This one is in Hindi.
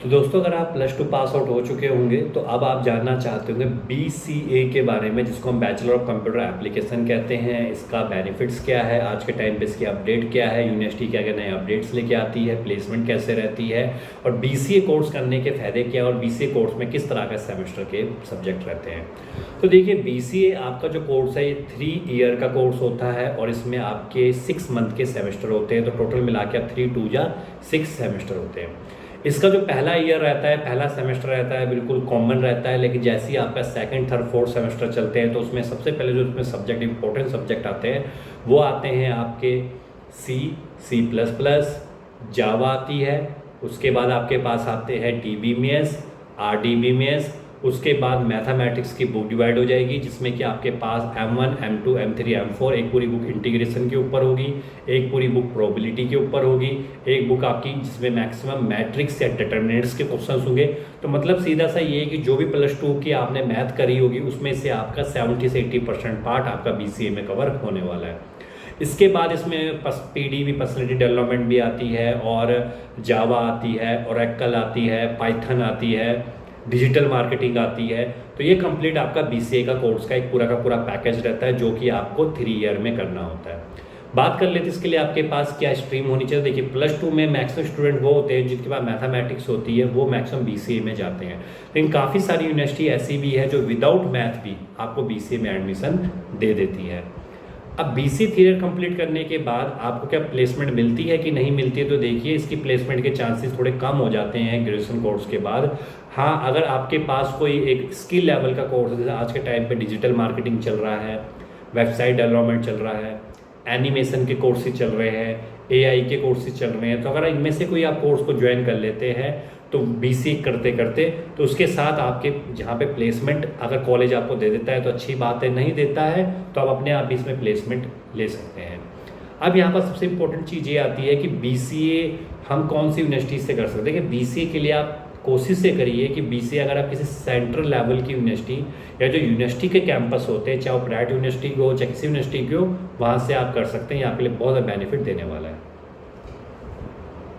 तो दोस्तों, अगर आप +2 पास आउट हो चुके होंगे तो अब आप जानना चाहते होंगे BCA के बारे में, जिसको हम बैचलर ऑफ कंप्यूटर एप्लीकेशन कहते हैं। इसका बेनिफिट्स क्या है, आज के टाइम पे इसकी अपडेट क्या है, यूनिवर्सिटी क्या क्या नए अपडेट्स लेके आती है, प्लेसमेंट कैसे रहती है, और BCA कोर्स करने के फ़ायदे क्या और BCA कोर्स में किस तरह का सेमेस्टर के सब्जेक्ट रहते हैं। तो देखिए, BCA आपका जो कोर्स है ये 3 ईयर का कोर्स होता है और इसमें आपके 6 मंथ के सेमेस्टर होते हैं। तो टोटल मिला के आप 3 2 जा 6 सेमेस्टर होते हैं। इसका जो पहला ईयर रहता है, पहला सेमेस्टर रहता है, बिल्कुल कॉमन रहता है। लेकिन जैसे ही आपका सेकंड, थर्ड, फोर्थ सेमेस्टर चलते हैं तो उसमें सबसे पहले जो उसमें सब्जेक्ट इंपॉर्टेंट सब्जेक्ट आते हैं वो आते हैं आपके C++, जावा आती है। उसके बाद आपके पास आते हैं DBMS, RDBMS। उसके बाद मैथमेटिक्स की बुक डिवाइड हो जाएगी, जिसमें कि आपके पास M1, M2, M3, M4 एक पूरी बुक इंटीग्रेशन के ऊपर होगी, एक पूरी बुक प्रोबेबिलिटी के ऊपर होगी, एक बुक आपकी जिसमें मैक्सिमम मैट्रिक्स या डिटर्मिनेंट्स के क्वेश्चंस होंगे। तो मतलब सीधा सा ये है कि जो भी +2 की आपने मैथ करी होगी उसमें से आपका 70 से 80% पार्ट आपका BCA में कवर होने वाला है। इसके बाद इसमें PDB पर्सनैलिटी डेवलपमेंट भी आती है, और जावा आती है, ओरेकल आती है, पाइथन आती है, डिजिटल मार्केटिंग आती है। तो ये कंप्लीट आपका BCA का कोर्स का एक पूरा पैकेज रहता है, जो कि आपको 3 ईयर में करना होता है। बात कर लेते हैं इसके लिए आपके पास क्या स्ट्रीम होनी चाहिए। देखिए, +2 में मैक्सिमम स्टूडेंट वो होते हैं जिनके पास मैथमेटिक्स होती है, वो मैक्सिमम BCA में जाते हैं। लेकिन काफ़ी सारी यूनिवर्सिटी ऐसी भी है जो विदाउट मैथ भी आपको BCA में एडमिशन दे देती है। अब BCA 3 ईयर कंप्लीट करने के बाद आपको क्या प्लेसमेंट मिलती है कि नहीं मिलती है, तो देखिए इसकी प्लेसमेंट के चांसेस थोड़े कम हो जाते हैं ग्रेजुएशन कोर्स के बाद। हाँ, अगर आपके पास कोई एक स्किल लेवल का कोर्स है, जैसे आज के टाइम पे डिजिटल मार्केटिंग चल रहा है, वेबसाइट डेवलपमेंट चल रहा है, एनिमेशन के कोर्सेज चल रहे हैं, AI के कोर्सेज चल रहे हैं, तो अगर इनमें से कोई आप कोर्स को ज्वाइन कर लेते हैं तो BCA करते करते तो उसके साथ आपके जहाँ पे प्लेसमेंट अगर कॉलेज आपको दे देता है तो अच्छी बात है, नहीं देता है तो आप अपने आप भी इसमें प्लेसमेंट ले सकते हैं। अब यहाँ पर सबसे इम्पोर्टेंट चीज़ ये आती है कि BCA हम कौन सी यूनिवर्सिटी से कर सकते हैं। कि BCA के लिए आप कोशिश से करिए कि BCA अगर आप किसी सेंट्रल लेवल की यूनिवर्सिटी या जो यूनिवर्सिटी के कैंपस होते हैं, चाहे वो प्राइवेट यूनिवर्सिटी को चाहे किसी यूनिवर्सिटी की हो, वहाँ से आप कर सकते हैं। यहाँ के लिए बहुत बेनिफिट देने वाला है।